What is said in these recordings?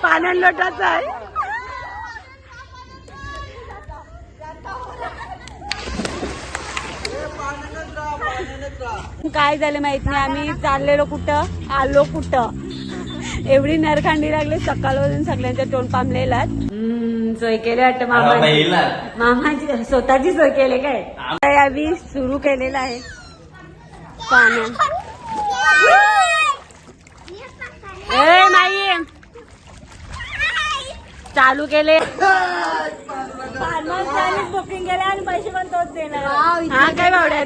पाण्यान लोटाचा आहे. काय झालं माहित नाही, आम्ही चाललेलो कुठं आलो कुठं. एवढी नरखांडी लागली सकाळपासून सगळ्यांच्या तोंड पामलेला. सोय केली वाटतं मामाची स्वतःची सोय केली काय. आम्ही सुरू केलेला आहे पाण्यात. नाही चालू केले बुकिंग केले आणि पैसे पण तोच देणार. हा काय बावड्या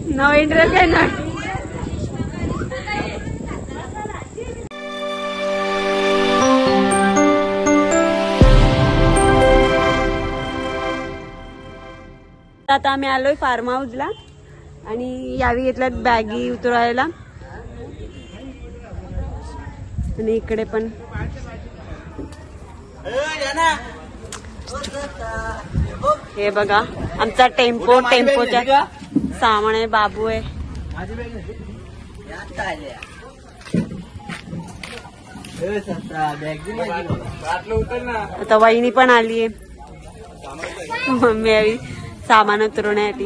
नो इंटरेस्ट आहे ना. आता आम्ही आलोय फार्म हाऊसला आणि यावी घेतल्यात बॅगी उतरायला. आणि इकडे पण हे बघा आमचा टेम्पोच्या सामान आहे. बाबू आहे. आता वहिनी पण आली आहे. मम्मी आली सामान उतरवण्यासाठी.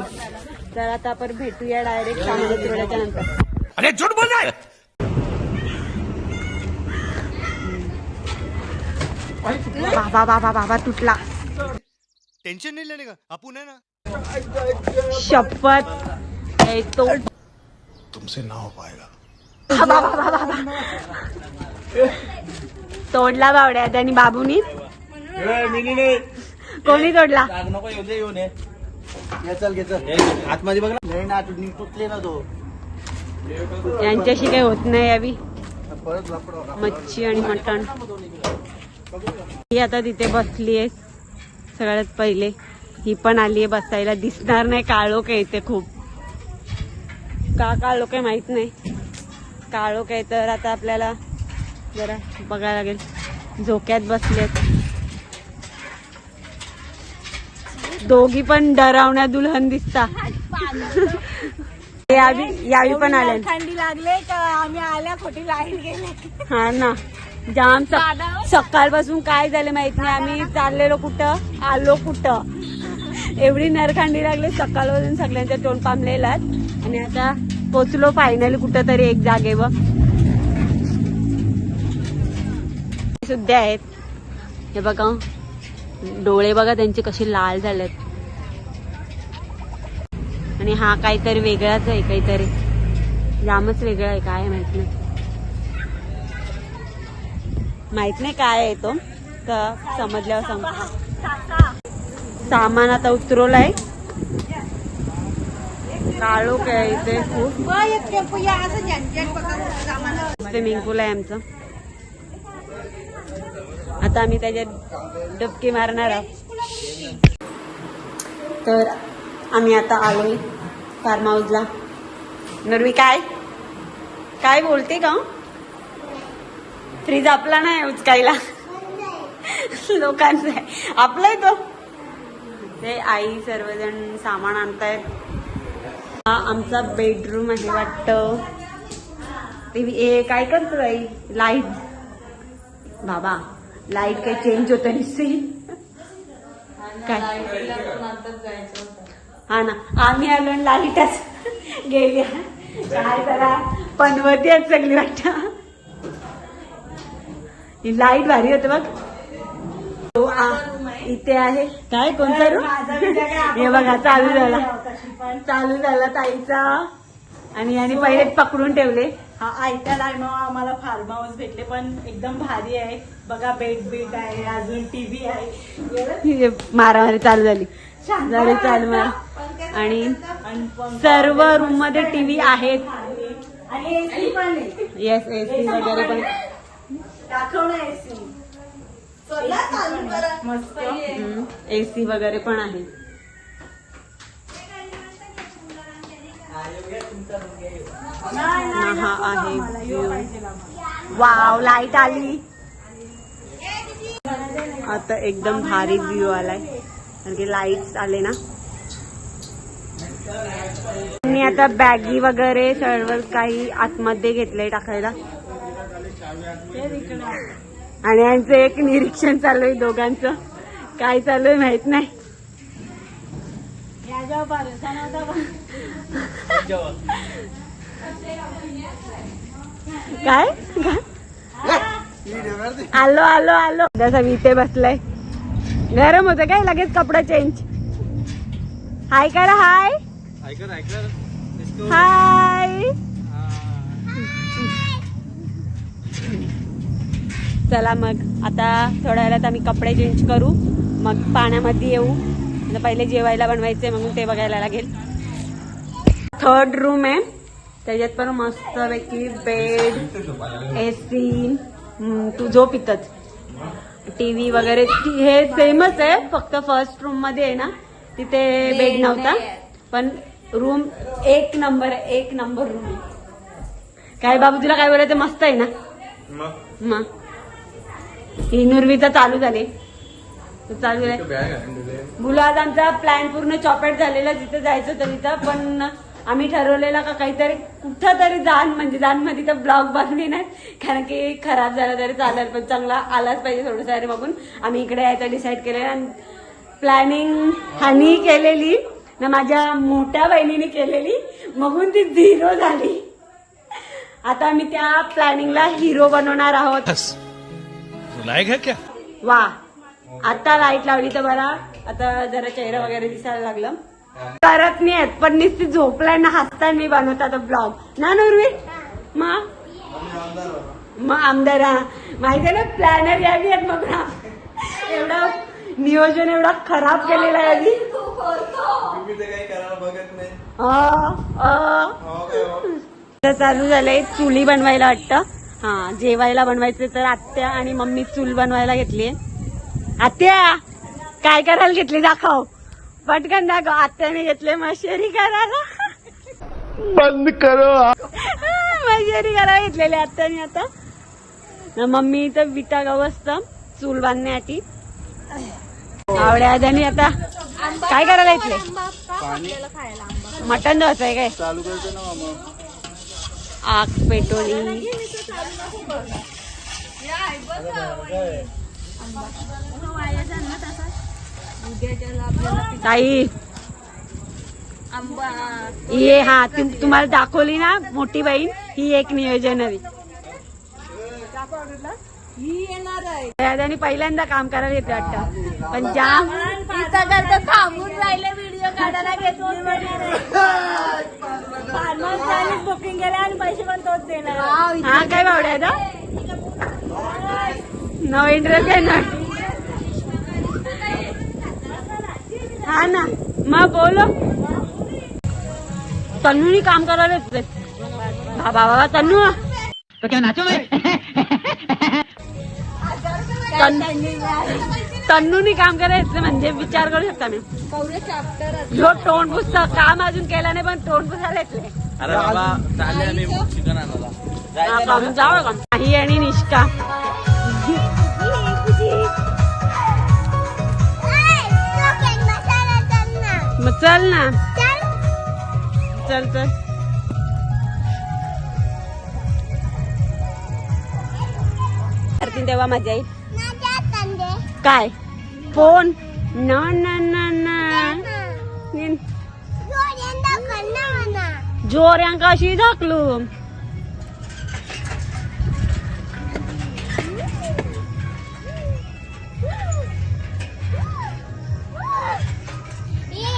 तर आता आपण भेटूया डायरेक्ट सामान उतरवण्याच्या नंतर. अरे झूठ बोल रहा है. बाबा बाबा बाबा तुटला. टेंशन नहीं लेने का आपण है ना. शपथ तो तुमसे ना हो पाएगा. तोडला बावड्या आणि बाबूनी. कोणी तोडला. आतमध्ये बघ ना तुटले ना तो. यांच्याशी काही होत नाही. यावी मच्छी आणि मटण. ही आता तिथे बसली आहे सगळ्यात पहिले. ही पण आली आहे बसायला. दिसणार नाही काळोख आहे इथे खूप. का काळोख आहे माहित नाही. काळोख आहे तर आता आपल्याला जरा बघायला लागेल. झोक्यात बसलेत दोघी पण. डरावण्या दुल्हन दिसता. यावी पण आले. थंडी लागले का आम्ही आल्या खोटी लाईन गेले. हा ना जाम. सकाळपासून काय झालं माहित नाही, आम्ही चाललेलो कुठं आलो कुठं. एवढी नरखांडी लागली सकाळपासून सगळ्यांच्या तोंड पामलेलात. आणि आता पोचलो फायनली कुठं तरी एक जागेवर. सुद्धा आहेत हे बघा. डोळे बघा त्यांचे कसे लाल झालेत. आणि हा काहीतरी वेगळाच आहे. काहीतरी जामच वेगळा आहे. काय माहित नाही. माहित नाही काय आहे तो. तर समजल्यावर सांग. सामान आता उतरवलंय. काळोख आहे इथे खूप. स्विमिंग पूल आहे आमचं. आता आम्ही त्याच्यात डबकी मारणार आहोत. तर आम्ही आता आलोय फार्म हाऊसला. नरवी काय काय बोलते का. फ्रीज आपला नाही उचकायला. लोकांचा आहे. आपलाय तो. ते आई सर्वजण सामान आणतायत. हा आमचा बेडरूम आहे वाटतं. ते काय करतो आई. लाईट बाबा लाईट काही चेंज होत नाही. काय हा ना आम्ही आलो लाईटच गेली. काय करा पनवती आहेत सगळी वाटतं. ही लाईट भारी होते बघ. इथे आहे काय कोणता रूम. हे बघा चालू झाला ताईचा. आणि पहिले पकडून ठेवले. हा आयत्या टायमावर आम्हाला फार्म हाऊस भेटले पण एकदम भारी आहे. बघा बेड आहे. अजून टीव्ही आहे. मारामारी चालू झाली. चालू मार. आणि सर्व रूम मध्ये टीव्ही आहेत. आणि एसी पण आहे. येस एसी वगैरे पण. मस्त एसी वगैरे पण आहे. हा आहे व्ह्यू. वाव लाईट आली. आता एकदम भारी व्ह्यू आलाय कारण की लाईट्स आले ना. मी आता बॅगी वगैरे सर्व काही आतमध्ये घेतलंय टाकायला. आणि यांचं एक निरीक्षण चालू आहे दोघांचं. काय चालू आहे माहित नाही. याच्यावर भरोसा नव्हता पण. काय आलो आलो आलो. जसं इथे बसलाय. गरम होतं काय लगेच कपडा चेंज. हाय करा. हाय हाय. चला मग आता थोड्या वेळात आम्ही कपडे चेंज करू, मग पाण्यामध्ये येऊ. आता पहिले जेवायला बनवायचंय म्हणून ते बघायला लागेल. 3rd रूम आहे, त्याच्यात पण मस्त पैकी बेड, AC, तू झोप इथंच, TV वगैरे हे सेमच आहे. फक्त फर्स्ट रूम मध्ये आहे ना तिथे बेड नव्हता, पण रूम एक नंबर आहे. एक नंबर रूम आहे. काय बाबू तुला काय बोलायचं? मस्त आहे ना मग. ही नुरवीचा चालू झाले चालू आहे. मुलं आज आमचा प्लॅन पूर्ण चॉपेट झालेला, जिथे जायचं होतं तिथं, पण आम्ही ठरवलेला का काहीतरी कुठं तरी म्हणजे मध्ये तर ब्लॉग बनली नाही, कारण की खराब झाला तरी चालेल पण चांगला आलाच पाहिजे थोडंसं. अरे बघून आम्ही इकडे यायचं डिसाईड केलेलं. आणि प्लॅनिंग हानी केलेली ना माझ्या मोठ्या बहिणीने केलेली, मगून ती 0 झाली. आता आम्ही त्या प्लॅनिंगला हिरो बनवणार आहोत. क्या वा, आता लाईट लावली तर बरा, आता जरा चेहरा वगैरे दिसायला लागलं. करत नाही आहेत पण नुसती झोपलाय ना हसता मी बनवता तो ब्लॉग ना नुरवी. मग आमदार माहिती आहे ना प्लॅनर यावी आहेत. मग ना एवढा नियोजन एवढा खराब केलेला आहे आधी. चालू झालंय चुली बनवायला वाटतं. हा, जेवायला बनवायचे तर आत्या आणि मम्मी चूल बनवायला घेतलीये. आत्या काय करायला घेतली दाखव, पटकन दाखव. आत्याने घेतले मशेरी करायला. बंद करो. मशेरी करायला घेतलेली आत्याने. आता मम्मी तर विटा गवस्त चूल बांधण्यासाठी. आवड्या आद्याने आता काय करायला घेतले? मटण द्यायचं आहे काय? चालू करते ना मग. आग पेटवली. ताई ये, हा तुम्हाला दाखवली ना मोठी बहीण, ही एक नियोजन हवी. आणि पहिल्यांदा काम करायला येते वाटतं, पण जाम थांबून राहिले व्हिडिओ काढायला घेतली. बुकिंग केलं आणि पैसे पण तोच देणार. हा काय बावड्या आता नो इंटरेस्ट आहे ना. हा ना मग बोलो. तन्नूनी काम करायला येते. बाबा तन्नू तो क्या नाचो तन्नूनी काम करायचं म्हणजे विचार करू शकता मी. जो तोंड पुसतं काम अजून केलं नाही पण तोंड पुसायला येतले. अरे बाबा चालले मी चिकन आणायला. जावं का काही आणि निष्का. मग चल ना, चल चल. तेव्हा मजा येईल. काय फोन ना ना ना ना जोऱ्यांका अशी झाकलू.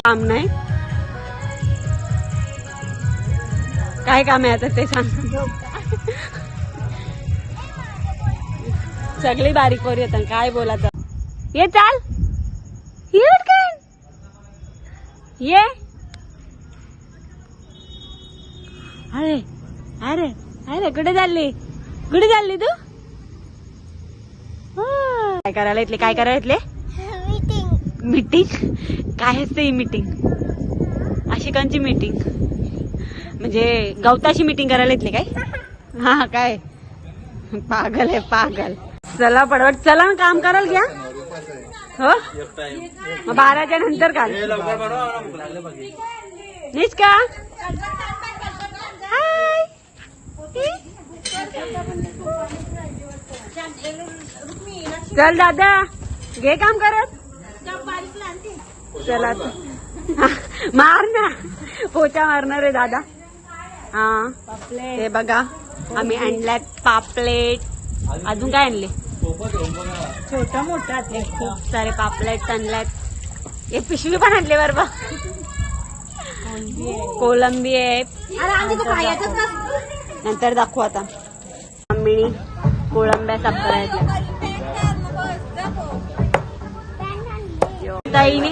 काम नाही. काय काम आहे आता ते सांग. सगळी बारीक वर येतात काय बोलायचं. ये चाल ये. अरे अरे अरे कुठे चालली तू? काय करायला येतले? काय करायला येतले? मीटिंग. काय असते ही मीटिंग? आशिकांची मीटिंग म्हणजे गवताची मीटिंग करायला येतले काय? हा काय पागल आहे पागल. चला पडवट चला ना काम करायला घ्या. हो मग 12च्या नंतर काल निष्का. हाय चल दादा घे काम करत चला आता. मार ना पोचा मारणार आहे दादा. हा हे बघा आम्ही आणल्यात पापलेट. अजून काय आणले? छोटा मोठा खूप सारे पापलेट आणल्यात. हे पिशवी पण आणले बरोबर. कोलंबी आहे. नंतर दाखवू आता. मम्मीनी कोळंब्या साफ करायच्या. ताईने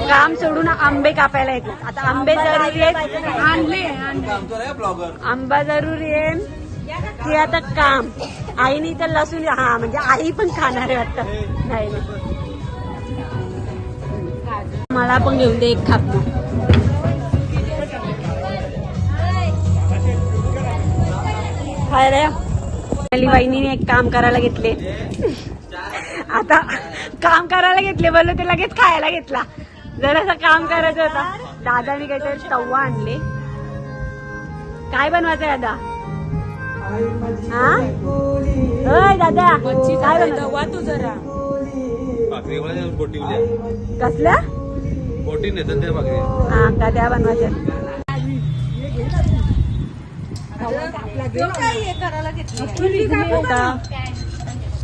काम सोडून आंबे कापायला येतो. आता आंबे जरुरी आहेत. आणले आंबा जरुरी आहे की आता काम. आईने तर लसूण हा म्हणजे आई पण खाणार आहे वाटतं. नाही मला पण घेऊन दे एक खापू. काय रे वहिनीने एक काम करायला घेतले. आता काम करायला घेतले बोललो ते लगेच खायला घेतला. जरासं काम करायचं होता. दादाने काहीतरी तवा आणले. काय बनवायचंय दादा? हा होय दादा काय बनवा तू जरा कसल्या हा का त्या बनवायच्या.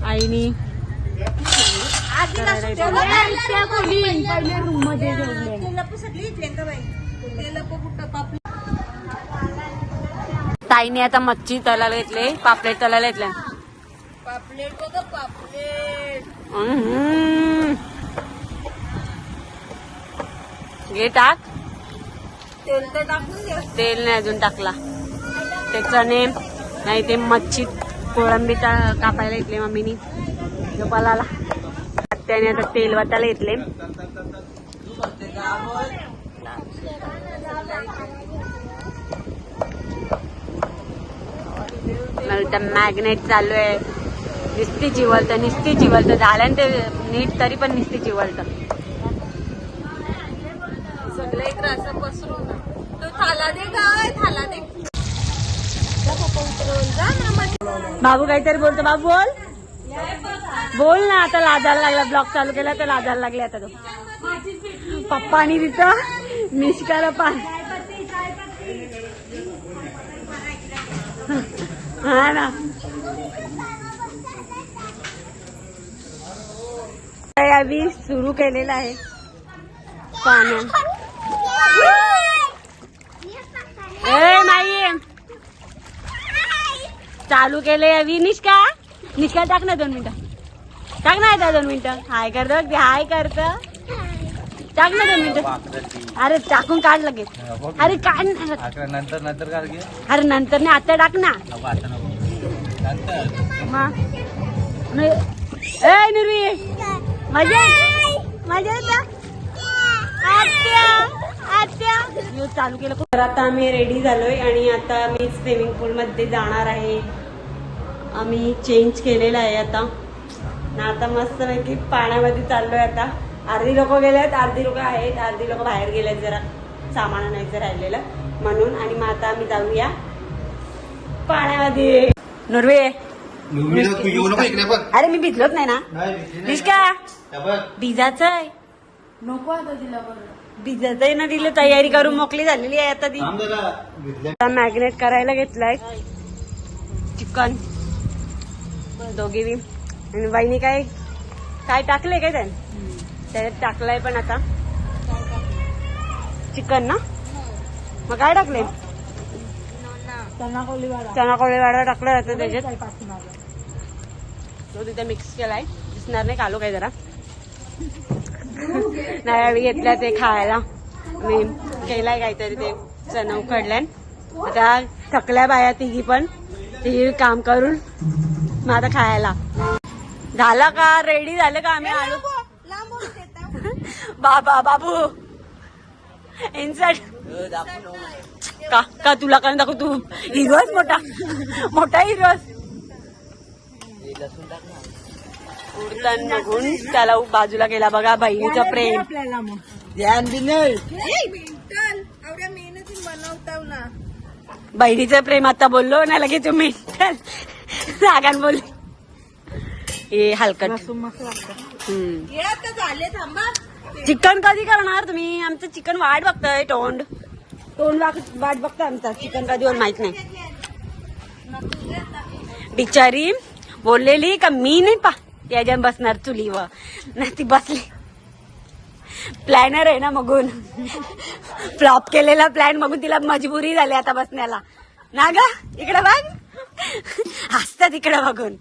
आईनी ताईने आता मच्छी तलायला घेतले. पापलेट तलायला घेतले. घे टाक. तेल नाही अजून टाकला. ते चणे नाही ते मच्छी कोळंबी कापायला घेतले मम्मीनी. झोपाला त्याने आता तेल वाटायला घेतले. मॅग्नेट चालू आहे. निस्ती जिवलत झालं ते नीट तरी पण निस्ती जिवलत. सगळे असं पसरून तो थाला दे काय थाला दे. बाबू काहीतरी बोलतो. बाबू बोल ना. आता लाजायला लागला. ब्लॉग चालू केला तर लाजायला लागले आता तो. पप्पानी तिथं निष्काला पान हा ना. आम्ही सुरू केलेला आहे पाण्यात. नाही चालू केले अवी. निष्का टाक ना 2 मिनिटं. टाक ना आता 2 मिनिटं. हाय करत हाय करत. टाक ना 2 मिनिटं. अरे टाकून काढ लगेच. अरे काढ नंतर अरे नंतर नाही आता टाक ना. ए निर्वी मजा चालू केलं. तर आता आम्ही रेडी झालोय आणि आता आम्ही स्विमिंग पूल मध्ये जाणार आहे. आम्ही चेंज केलेला आहे आता ना. आता मस्त पैकी पाण्यामध्ये चाललोय. आता अर्धी लोक गेलेत, अर्धी लोक आहेत, अर्धी लोक बाहेर गेलेत जरा सामान आणायचं राहिलेलं म्हणून. आणि मग आता आम्ही जाऊया पाण्यामध्ये. नुर्वे अरे मी भिजलोच नाही ना. निष्का भिजाचं आहे नको. आता तिला भिजत आहे ना. तिला तयारी करून मोकळी झालेली आहे आता ती. मॅग्नेट करायला घेतलाय चिकन दोघी बी. आणि बाईनी काय टाकलंय काय त्याच्यात टाकलंय पण आता चिकन ना. मग काय टाकले? चना कोळी वाडा टाकला जातं त्याच्यात. तो तिथे मिक्स केलाय. दिसणार नाही कालो काय जरा. नाही आम्ही घेतल्या ते खायला. मी केलाय काहीतरी ते चना उकडल्यान. आता थकल्या बाया तिघी पण तिघी काम करून. मग आता खायला झालं का? रेडी झालं का? आम्ही आलो. बाबू इन्सर्ट का तुला कारण दाखव. तू हिरोस मोठा हिरोस. उडतान बघून त्याला बाजूला गेला. बघा बहिणीचं प्रेम. बहिणीचं प्रेम आता बोललो ना लगेच मेंटल. रागान बोल हे हलकट. चिकन कधी करणार तुम्ही? आमचं चिकन वाट बघतोय. तोंड वाट बघतोय आमचा. चिकन कधी होईल माहित नाही. बिचारी बोललेली का मी नाही त्याच्यात बसणार चुलीवर. नाही ती बसली. प्लॅनर आहे ना मगून. फ्लॉप केलेला प्लॅन बघून तिला मजबुरी झाली आता बसण्याला ना ग. इकडे बघ हसतात इकडे बघून.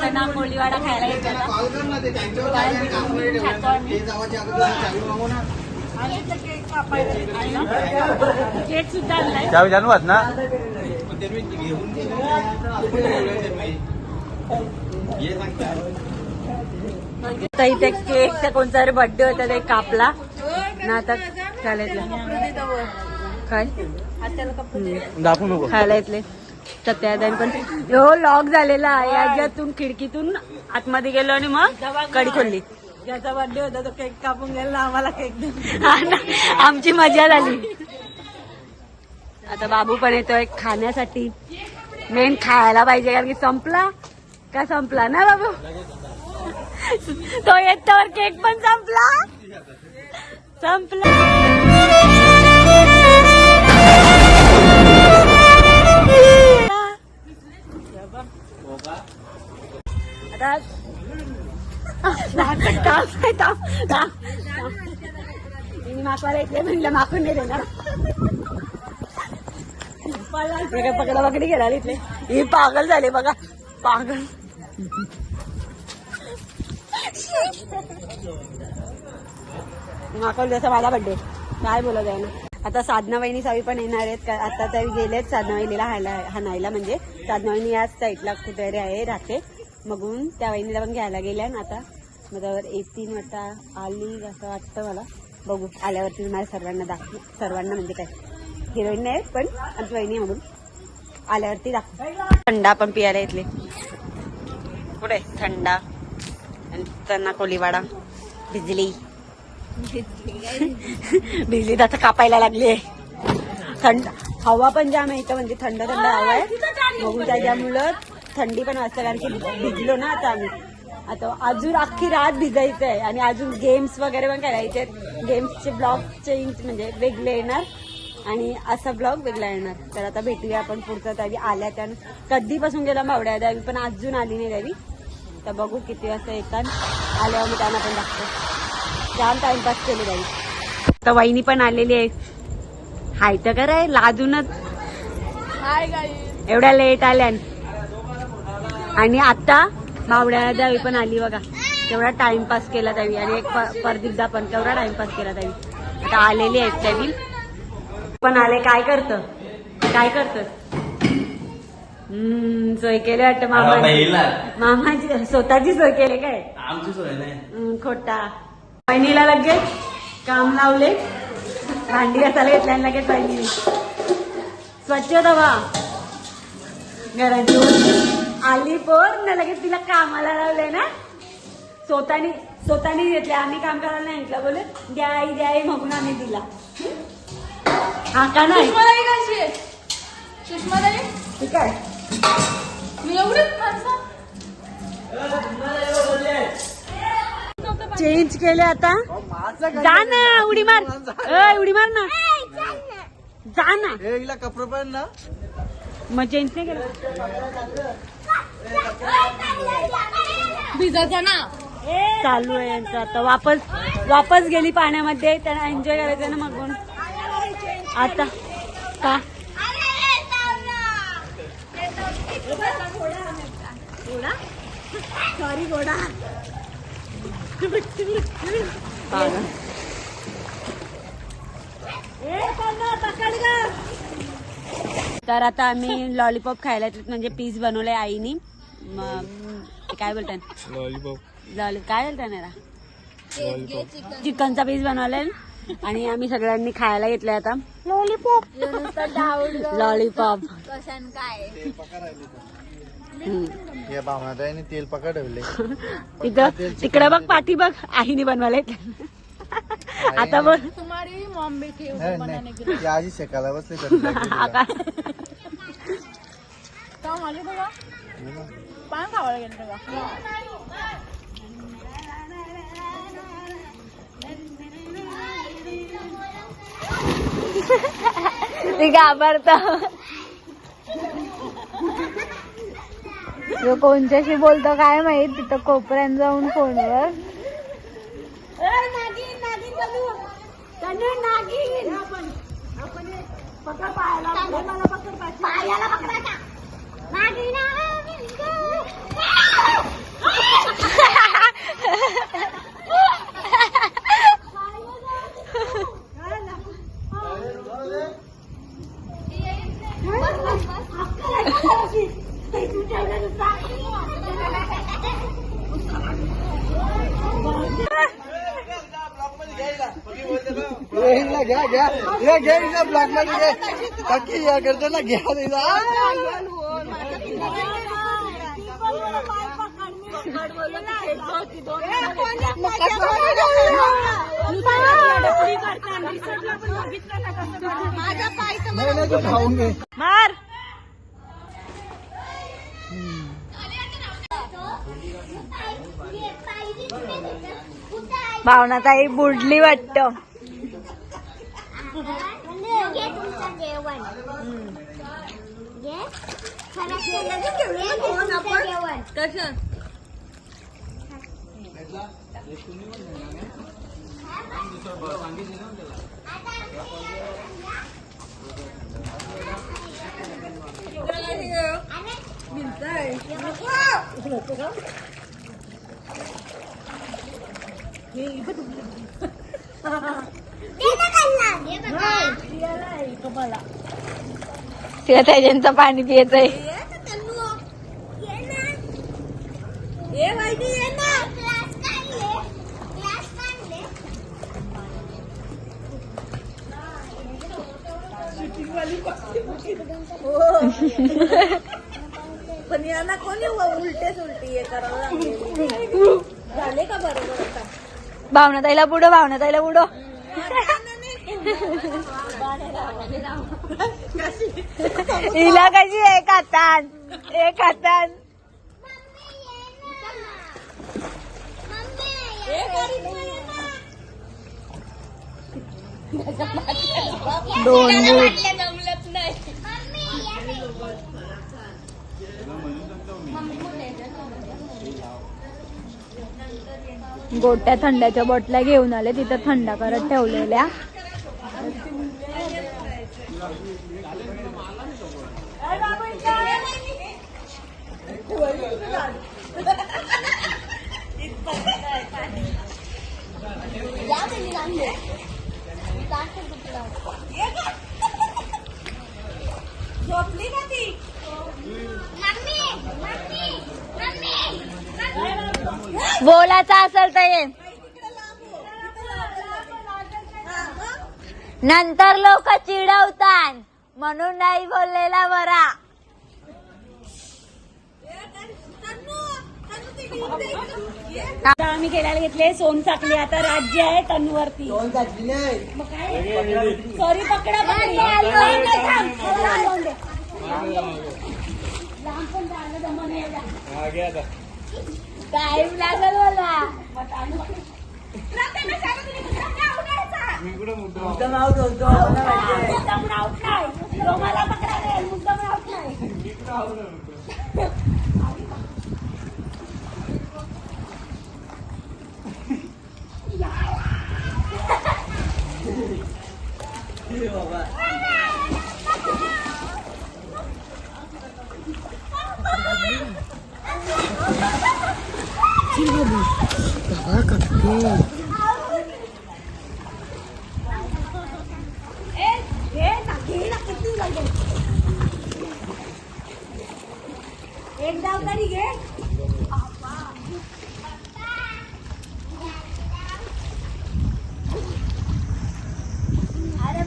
चना कोळीवाडा खायला येतो. केक सुद्धा आणलाय. जानू ना इथे केकचा कोणता तरी बर्थडे होता ते कापला ना आता खायला येतलं. काय दाखवू नको खायला येतले सत्यादान पण हो लॉक झालेला आहे. याच्यातून खिडकीतून आतमध्ये गेलो आणि मग कडी खोलली. ज्याचा बर्थडे होता तो केक कापून गेला आम्हाला केक आमची मजा झाली. आता बाबू पण येतोय खाण्यासाठी. मेन खायला पाहिजे कारण की संपला का संपला ना बाबू. तो येतोवर केक पण संपला. आता माकवाला इथले म्हणलं माकून नाही देणार. पकडा पकडी गेला इथले. ही पागल झाले बघा पागल. माकल जसं माझा बर्थडे काय बोलत आहे ना. आता साधना वहिनी सावी पण येणार आहेत. आता तरी गेलेत साधना वहिनीला हाणायला. म्हणजे साधना वहिनी याच साईडला कुठेतरी आहे राहते. मगून त्या वहिनीला पण घ्यायला गेल्या ना. आता मग त्यावर 1-3 वाजता आली असं वाटतं मला. बघू आल्यावरती तुम्हाला सर्वांना म्हणजे काय हिरोईन नाही पण आमची वहिनी म्हणून आल्यावरती दाखव. थंडा पण पियाला येतले. कुठे थंडा आणि त्यांना कोलीवाडा. भिजली आता कापायला लागली. थंड हवा पण जाम आहे इथं. म्हणजे थंड हवा आहे. बघू त्याच्यामुळं थंडी पण वाजते कारण की भिजलो ना आता आम्ही. आता अजून अख्खी रात भिजायचं आहे आणि अजून गेम्स वगैरे पण करायचे. गेम्सचे ब्लॉग चेंज म्हणजे वेगळे येणार आणि असा ब्लॉग वेगळा येणार. तर आता भेटूया आपण पुढचं. त्यावी आल्या त्यानं कधीपासून गेला मावड्या त्यावी पण अजून आली नाही त्यावी. तर बघू किती वाजता येतात. आल्यावर मी त्यांना पण दाखतो. जाम टाइमपास केली त्यावी. तर वहिनी पण आलेली आहे. हाय तर कराय लाजूनच एवढ्या लेट आल्या. आणि आता मावड्या द्यावी पण आली बघा. तेवढा टाइमपास केला त्यावी. आणि एक परदीपदा पण तेवढा टाइमपास केला त्यावी. आता आलेली आहेत त्यावी पण आले. काय करतं सोय केली वाटतं मामाची स्वतःची सोय केली काय. आमची सोय नाही. खोटा. बहिणीला लगेच काम लावले. भांडी घासायला घेतल्या लगेच बहिणी स्वच्छ दवा घराची आली पोर ना लगेच तिला कामाला लावलंय ना. स्वतःनी घेतले. आम्ही काम करायला नाही म्हटलं. बोले द्याई म्हणून आम्ही दिला. हा का नाही ठीक आहे. चेंज केले आता. जा ना उडी मार. उडी मार ना. जा ना. कपडे पण ना मग चेंज नाही केलं. भिजायचा ना चालू आहे यांचं. आता वापस गेली पाण्यामध्ये. त्यांना एन्जॉय करायचं ना. मग आता का सॉरी घोडा. तर आता आम्ही लॉलीपॉप खायला म्हणजे पीस बनवलंय आईनी. काय बोलतात काय बोलतात ना चिकनचा पीस बनवलाय. आणि आम्ही सगळ्यांनी खायला घेतलंय आता लॉलीपॉप. तेल पकडले तिथं तिकडे बघ पाठी बघ आईने बनवायला. आता बघ आजी शेकायला बसले. माझे बघा पान खावायला गेलं बघा. ती घाबरत कोणच्याशी बोलतो काय माहित तिथं कोपऱ्यात जाऊन फोनवर. ब्लॉक मध्ये बाकी या करताना घ्या खाऊन घे मार. भावना ताई बुडली वाटत. तिला त्याच्यांचं पाणी पियचंय. पण यांना कोणी उलटेच उलटी हे करावं झाले का बरोबर आता. भावनाताईला पुढं, भावनाताईला पुढं. हिला कशी एक हातान एक हातान. दोन गोट्या थंड्याच्या बॉटल्या घेऊन आले, तिथं थंड करत ठेवलेल्या. झोपली का ती. बोलायचं असेल तर ये. नंतर लोक चिडवतात म्हणून नाही बोललेला बरा. आता आम्ही खेळायला घेतले सोनसाखली. आता राज्य आहे तनूवरती. मग काय सॉरी पकडा टाइम लागल मला. मला पकडा मुद्दाम राहत नाही. एक डाव तरी घे. अरे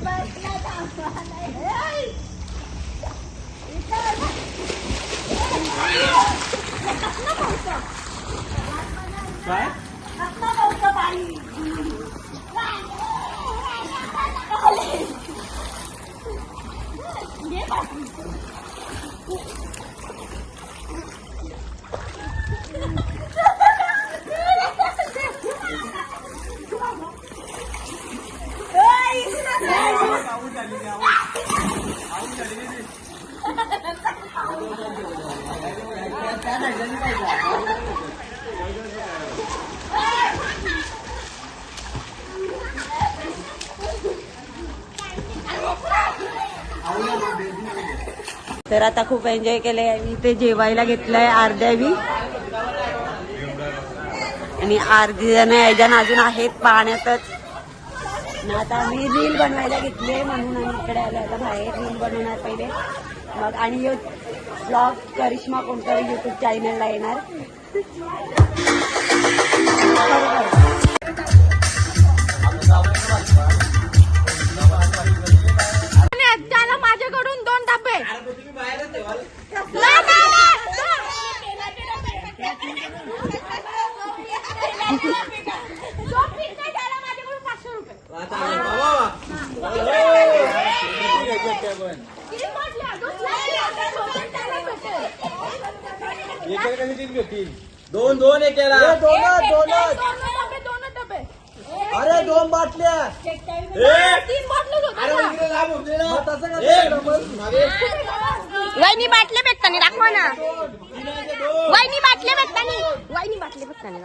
तर आता खूप एन्जॉय केलंय आम्ही. इथे जेवायला घेतलंय अर्ध्यावी आणि अर्धी जण यायच्या अजून आहेत पाण्यातच. आता आम्ही रील बनवायला घेतली म्हणून आम्ही इकडे आलो. आता बाहेर रील बनवणार पहिले मग आणि ब्लॉग करिश्मा कोणतरी युट्यूब चॅनलला येणार. त्याला माझ्याकडून 2 डबे. दोन दोन एकेला अरे 2 बाटल्या. वहिनी बाटले भेटतानी दाखवा ना. वहिनी बाटले भेटतानी. वहिनी बाटले भेटतानी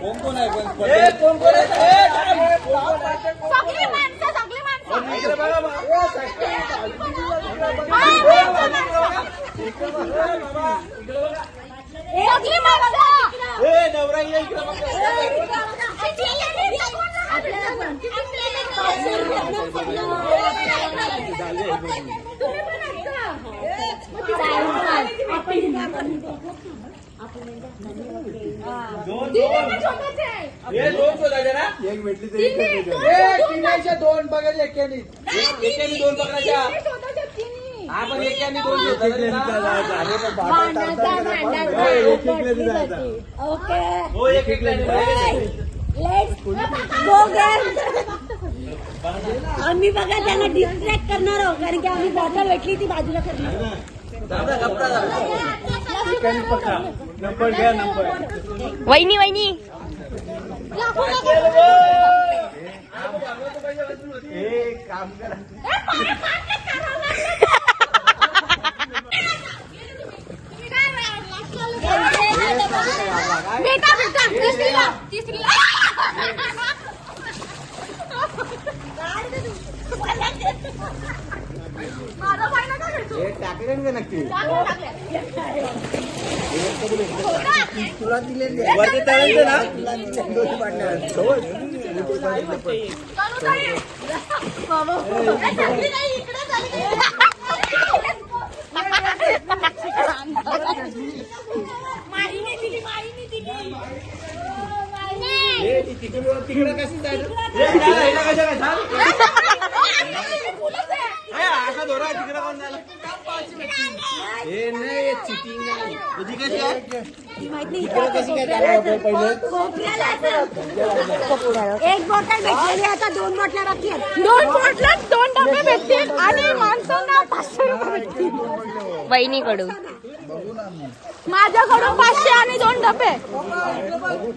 कोण कोण आहे सगळी माणसं सगळी माणसं नवरा इकडे एक भेटली तरी 2 बघायचे एकाने 2 पकडायच्या. आपण एकाने 2 हो एक आम्ही बघा त्यांना डिस्ट्रॅक्ट करणार आहोत कारण की आम्ही बॉटल भेटली ती बाजूला करली. नंबर घ्या नंबर. वहिनी वहिनी एक काम करा बेटा बेटा तिसरीला माझा पाय नका भेटू. टाकले का नक्की तुला वरती तळायचं ना. तिकडे कशी जायचं असा दोरा तिकडे कोण झाला हे नाही चिटिंग तुझी कशी आहे कशी काय झालं पहिले. एक बॉटल भेटलेली आता 2 बॉटल्या बाकी आहेत. 2 बॉटल 2 डबे भेटतील आणि माणसांना 500 रुपये भेटतील वहिनीकडून. माझ्याकडून 500 आणि 2 डबे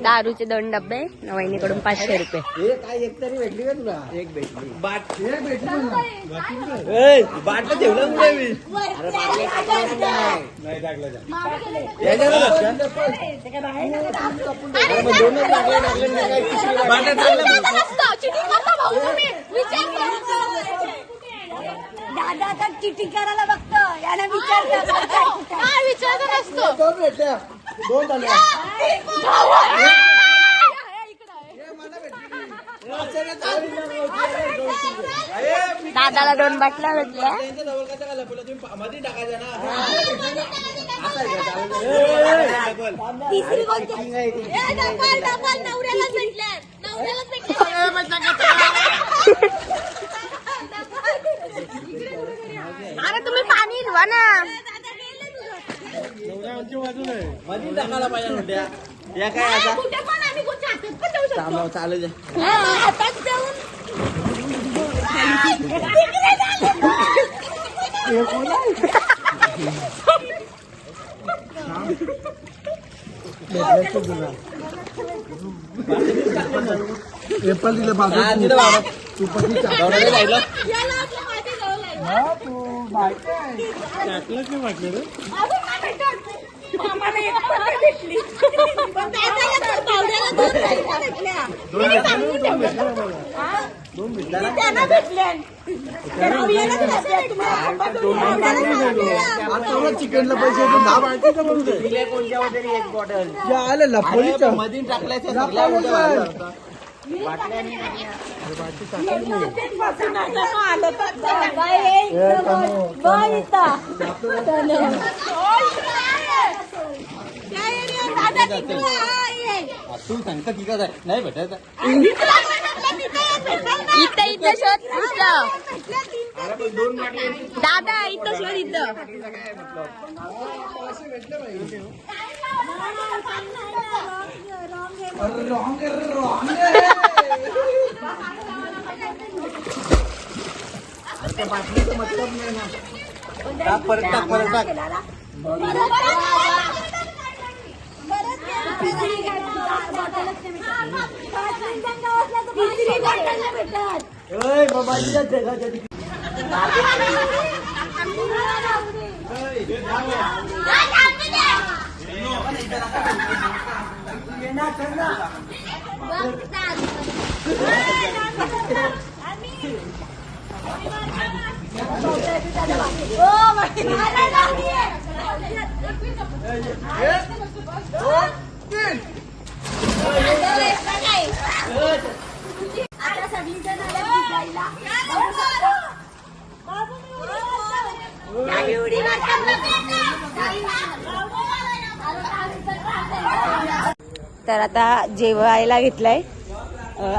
दारूचे 2 डबे वहिनीकडून 500 रुपये. हे काय एक तरी भेटली का तुला. एक भेटली बाट एक भेटली बाटलं ठेवलं कुठे मी नाही टाकलं दादा तर चिटिंग करायला बघतो याला विचारतो नसतो. 2 भेटल्या 2 झाल्या. दादाला 2 बाटल्या भेटल्या. मध्ये टाकायचं ना. तिसरी कोणती नवऱ्यालाच भेटल्या. अरे तुम्ही पाणी इलवा ना. मध्ये टाकायला पाहिजे नव्हत्या. या काय आता कुठे पण आम्ही कुठे हातात पण देऊ शकतो. चालू द्या. हातात देऊन एप्पल दिले बाजू तू पण राहिलं तू टाकलंच नाही म्हटलं रे. चिकनला पैसे कोणत्या तरी एक बॉटल आलं मधीन टाकल्याच्या तू सांगता की काय नाही भेटायचं इथं शोध दादा इथं शोध इथं मतलब नाही ना परत टाक तर आता जेवायला घेतलंय.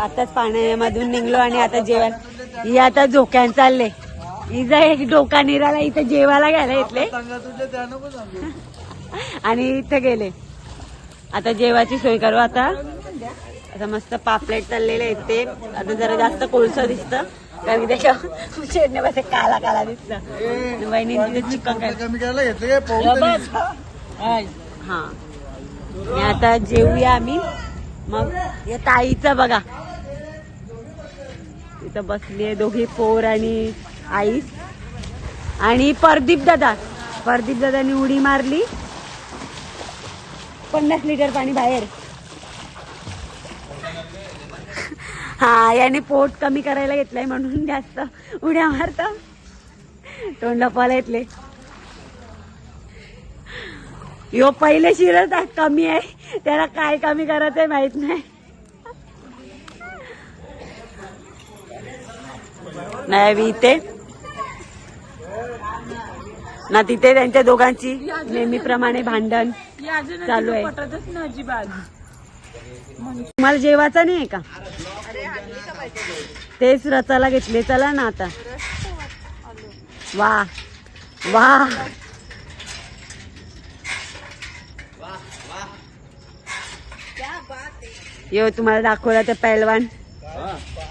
आताच पाण्यामधून निघलो आणि आता जेवण ही आता झोक्यान चालले. हिचा एक डोका निराला इथं जेवायला घ्यायला घेतले आणि इथं गेले. आता जेवायची सोय करू. आता मस्त पापलेट तळलेले आहेत ते. आता जरा जास्त कोळसं दिसतं कारण की त्याच्या उचेरने बस काला काला दिसतं. वहिनी तिथे चिकन हा आता जेवूया आम्ही. मग या ताईचं बघा इथं बसलीये दोघी पोर आणि आई आणि प्रदीप दादानी उडी मारली. 50 लिटर पाणी बाहेर. हा याने पोट कमी करायला घेतलंय म्हणून जास्त उड्या मारत. तोंड लपवायला येतले. यो पहिले शिरत कमी आहे त्याला काय कमी करायचंय माहित नाही. नाही इथे ना तिथे त्यांच्या दोघांची नेहमीप्रमाणे भांडण चालू आहे. तुम्हाला जेवायचं नाही का? तेच रचाला घेतले. चला ना आता. वा वा यो तुम्हाला दाखवला तर पैलवान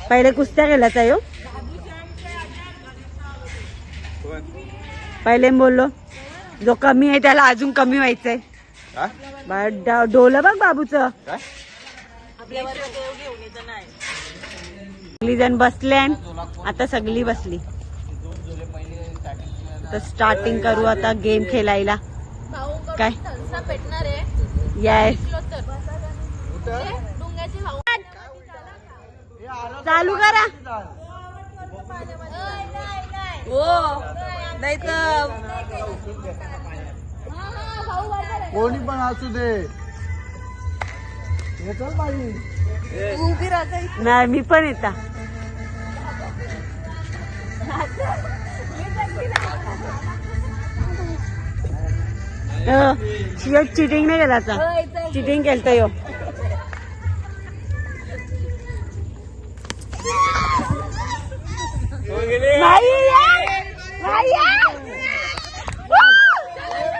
पहिले कुस्त्या केल्याचा यो. पहिले बोललो जो कमी आहे त्याला अजून कमी व्हायचंय. डोलं बघ बाबूचं. सगळी जण बसले आता सगळी बसली. तर स्टार्टिंग करू आता गेम खेळायला. काय येस चालू करा. हो नाही तर कोणी पण असू दे. नाही मी पण येता. चिटिंग नाही केला. चिटिंग केलं यो.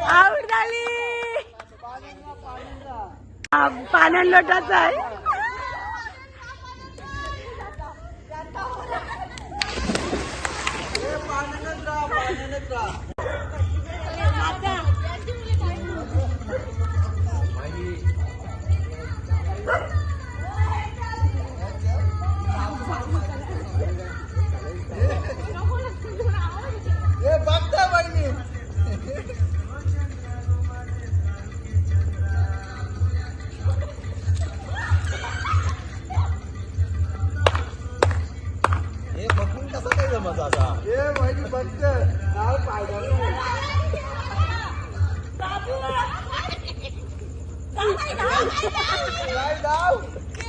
आउट झाली. पाण्यात लोटाच आहे.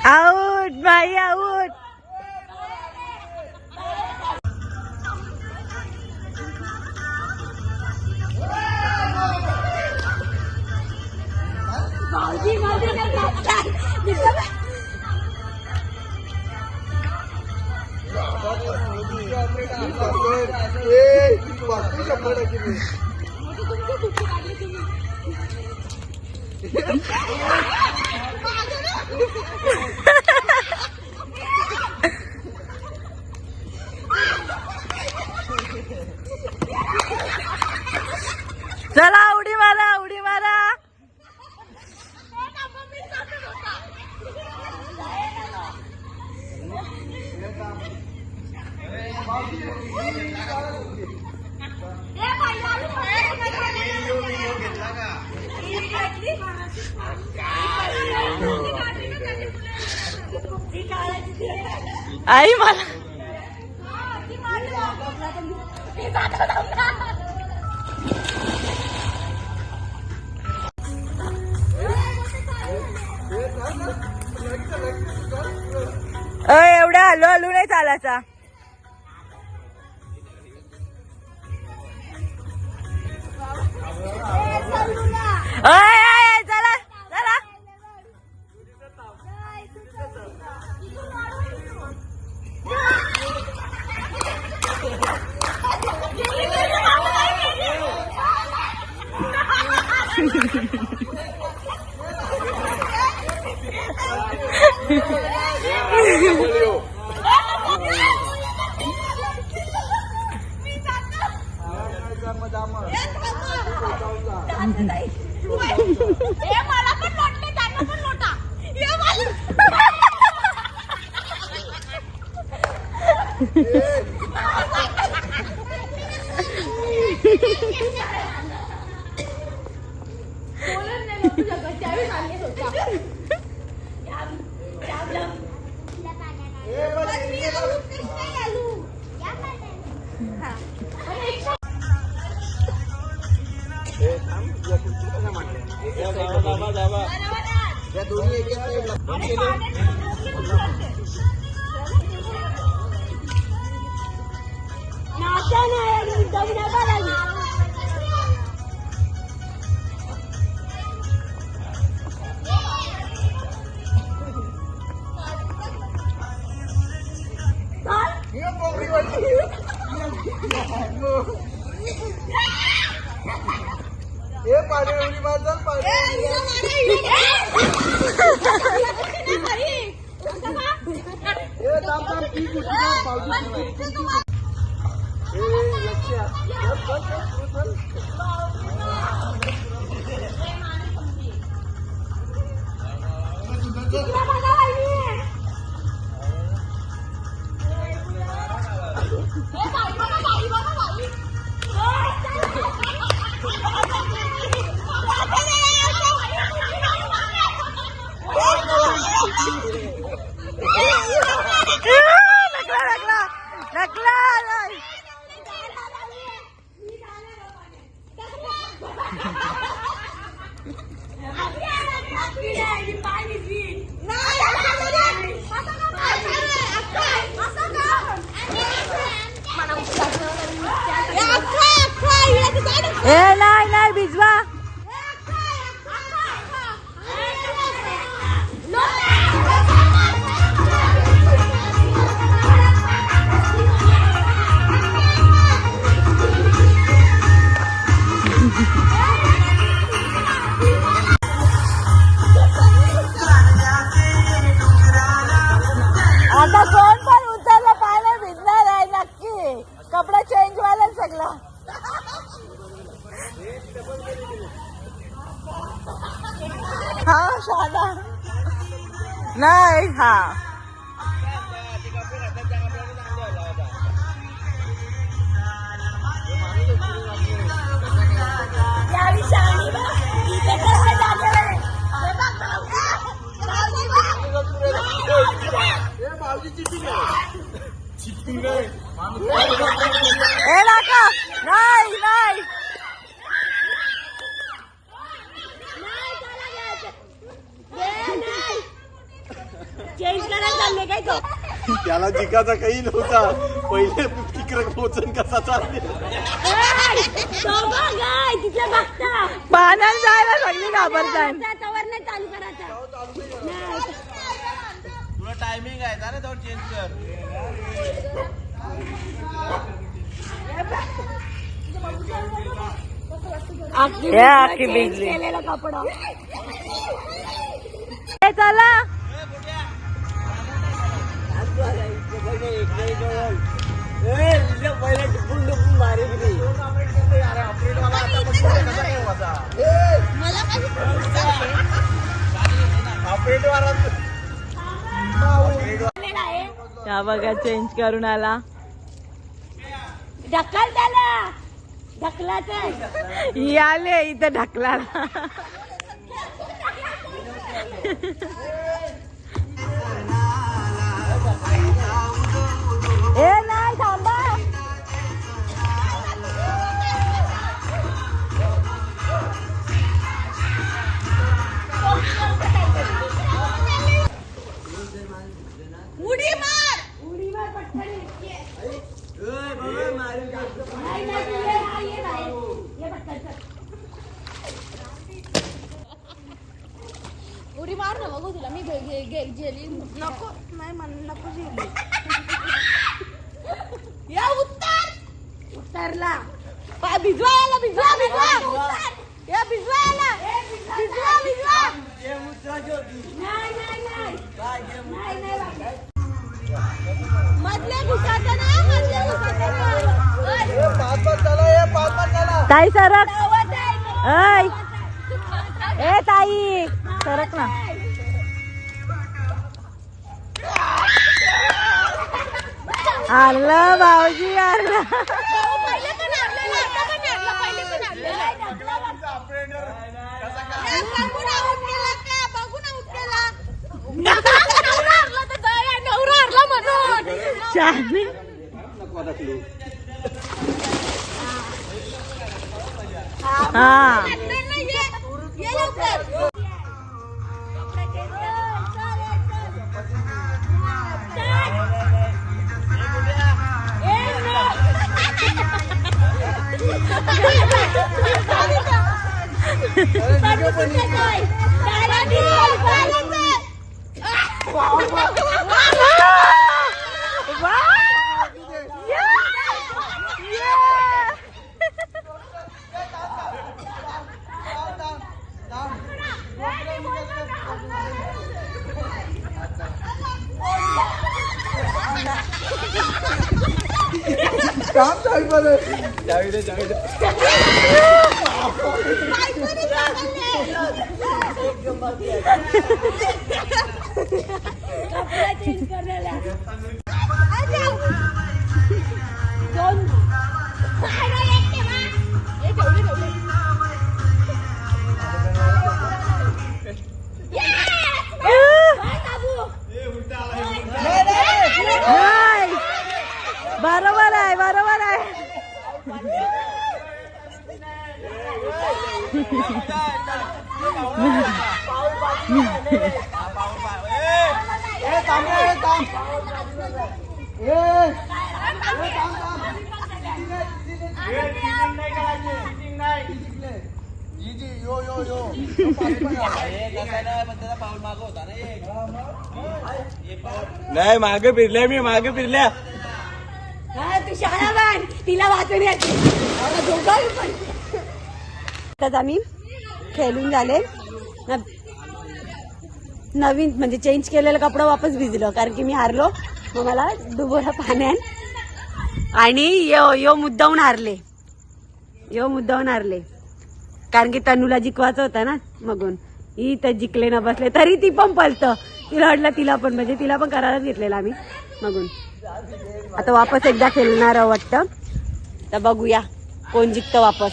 आउट भाई आउट. चला उडी मारा उडी मारा. आई मला एवढ्या हलू हलू नाही चालायचा. चला चला. मला पण लोटले त्यांना पण लोटा. नाही भिजवा. आता कोण पण उचललं पाणी भिजणार आहे नक्की. कपडे चेंज व्हायला सगळं. हा शादा नाही. हा नाही नाही चालले काय तो त्याला जिकाचा काही नव्हता पहिले तिकडे पोचन कसा चालले तिथल्या बघता पाण्यात जायला सगळी घाबरतात. त्याच्यावर नाही चालू करायचा. तुला टायमिंग आहे ना तो चेंज कर आखी भिजली. केलेला कपडा ए, चला त्या बघा चेंज करून आला. ढकल त्याला ढकलाच ही आले इथं ढकलाला. ए नाही थांबा. उडी मार उडी मार पटकन उडी मार ना बघू तुला मी गेली नको नाही नको गेली. या उत्तर उतरला भिजवायला भिजवा भिजवा या भिजवायला भिजवा भिजवा नाही नाही नाही नाही मधले घुसायचं ना मधले घुसायचं ताई सरक. ऐ ए ताई सरक ना. आलं भाऊजी आलं. पहिले पण आणलेलं आता पण आणलं पहिले पण आणलेलं बघून आऊट केला का बघून आऊट केला नवरा हरला तर दया नवरा हरला म्हणून शानी. हा ये लवकर बरोबर आहे बरोबर आहे. नाही मागे फिरल्या मी मागे फिरल्या तू शाळा बांध तिला वाचवण्याची तर आम्ही खेळून झाले. नवीन म्हणजे चेंज केलेलं कपडा वापस भिजलं कारण की मी हारलो मग मला डुबोरा पाण्यात आणि यो मुद्दाहून हारले. कारण की तनूला जिंकवायचं होतं ना मगून ही तर जिंकले न बसले तरी ती पण पलतं. तिला वाटलं तिला पण म्हणजे तिला पण करायलाच घेतलेला आम्ही मगून. आता वापस एकदा खेळणार वाटतं तर बघूया कोण जिंकतं वापस.